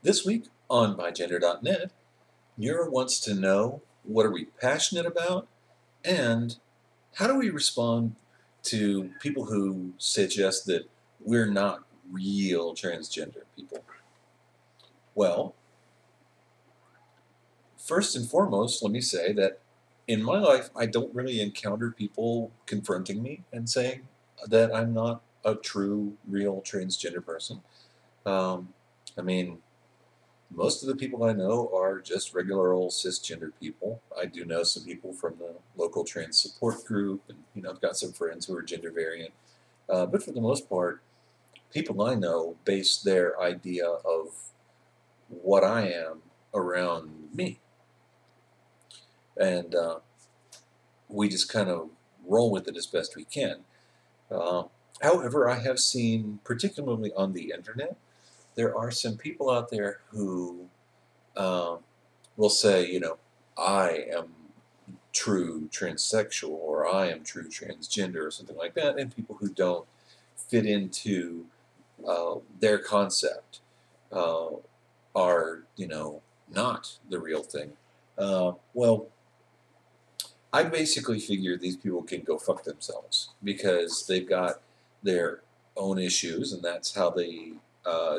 This week on bigenderdotnet, Nura wants to know, what are we passionate about, and how do we respond to people who suggest that we're not real transgender people? Well, first and foremost, let me say that in my life, I don't really encounter people confronting me and saying that I'm not a true, real transgender person. Um, I mean, most of the people I know are just regular old cisgender people. I do know some people from the local trans support group, and I've got some friends who are gender variant. But for the most part, people I know base their idea of what I am around me, and we just kind of roll with it as best we can. Uh, However, I have seen, particularly on the internet, there are some people out there who um, will say, I am true transsexual or I am true transgender or something like that, and people who don't fit into their concept uh, are, not the real thing. Well, I basically figure these people can go fuck themselves because they've got their own issues, and that's how they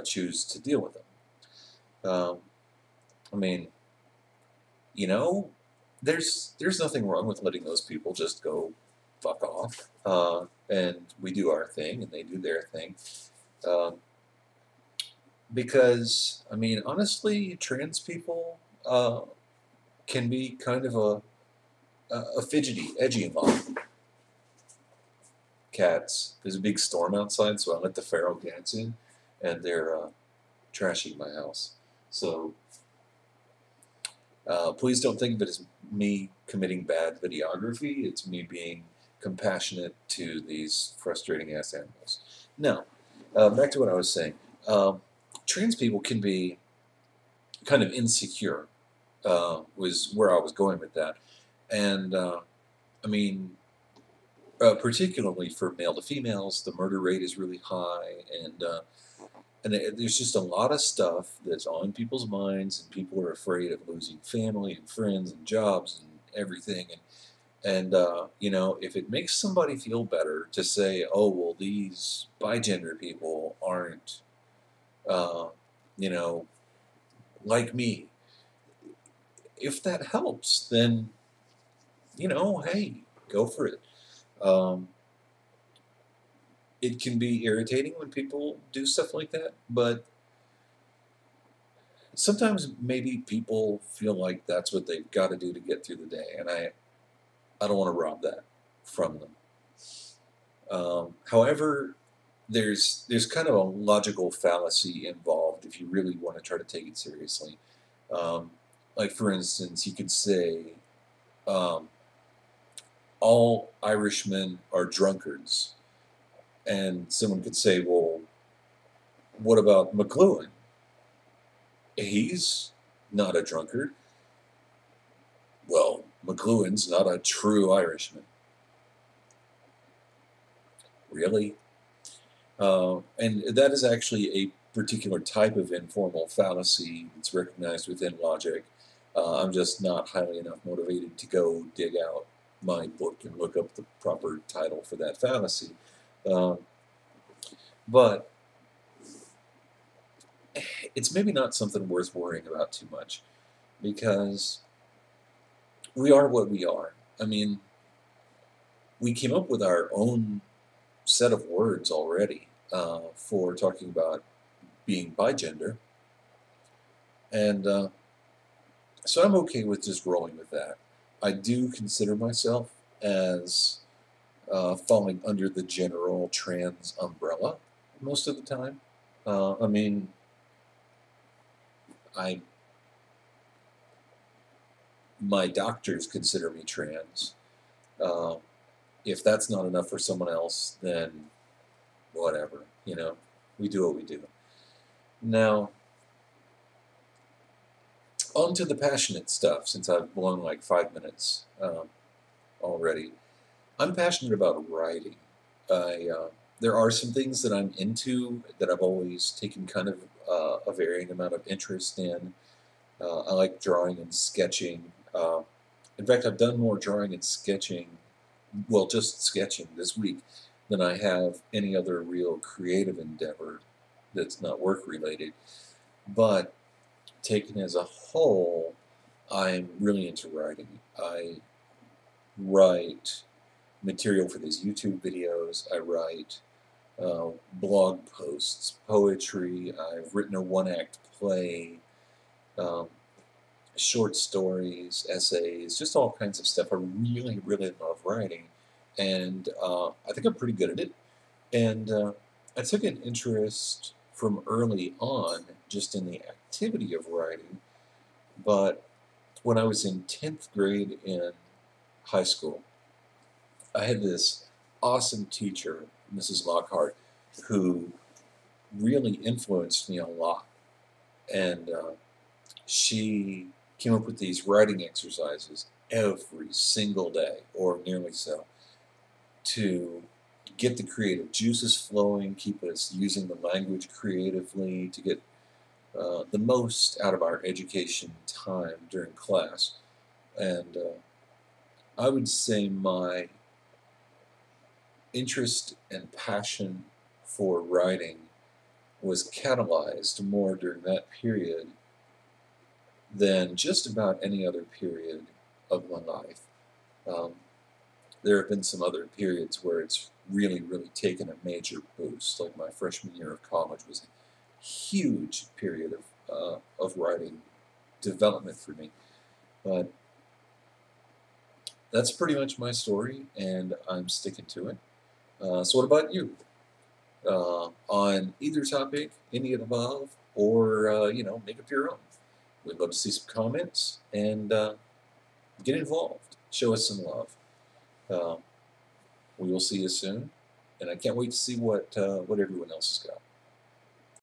choose to deal with them. Um, I mean, you know, there's nothing wrong with letting those people just go fuck off, and we do our thing and they do their thing. Um, because I mean, honestly, trans people can be kind of a fidgety, edgy mom. Cats. There's a big storm outside, so I let the feral cats in, and they're trashing my house. So please don't think of it as me committing bad videography. It's me being compassionate to these frustrating ass animals. Now, back to what I was saying. Trans people can be kind of insecure, was where I was going with that. And I mean, particularly for male to females, the murder rate is really high, and there's just a lot of stuff that's on people's minds, and people are afraid of losing family and friends and jobs and everything. And if it makes somebody feel better to say, oh well, these bigender people aren't, uh, you know, like me. If that helps, then hey, go for it. Um, it can be irritating when people do stuff like that, but sometimes maybe people feel like that's what they've got to do to get through the day, and I don't want to rob that from them. However, there's kind of a logical fallacy involved if you really want to try to take it seriously. Um, like for instance, you could say um, all Irishmen are drunkards, and someone could say, well, what about McLuhan? He's not a drunkard. Well, McLuhan's not a true Irishman. Really? And that is actually a particular type of informal fallacy that's recognized within logic. I'm just not highly enough motivated to go dig out my book and look up the proper title for that fallacy. Um, but it's maybe not something worth worrying about too much because we are what we are. I mean, we came up with our own set of words already for talking about being bigender, and so I'm okay with just rolling with that. I do consider myself as falling under the general trans umbrella most of the time. I mean, I my doctors consider me trans. Uh, if that's not enough for someone else, then whatever. We do what we do. Now, on to the passionate stuff, since I've blown like 5 minutes already. I'm passionate about writing. I There are some things that I'm into that I've always taken kind of a varying amount of interest in. I like drawing and sketching. In fact, I've done more drawing and sketching, well, just sketching this week, than I have any other real creative endeavor that's not work related. But taken as a whole, I'm really into writing. I write material for these YouTube videos. I write blog posts, poetry. I've written a one-act play, um, short stories, essays, just all kinds of stuff. I really, really love writing, and I think I'm pretty good at it. And I took an interest from early on just in the activity of writing, but when I was in 10th grade in high school, I had this awesome teacher, Mrs. Lockhart, who really influenced me a lot. And she came up with these writing exercises every single day, or nearly so, to get the creative juices flowing, keep us using the language creatively, to get the most out of our education time during class. And I would say my interest and passion for writing was catalyzed more during that period than just about any other period of my life. Um, there have been some other periods where it's really, really taken a major boost, like my freshman year of college was a huge period of writing development for me. But that's pretty much my story, and I'm sticking to it. So what about you? On either topic, any of the above, or make up your own. We'd love to see some comments and get involved. Show us some love. Uh, we will see you soon, and I can't wait to see what everyone else has got.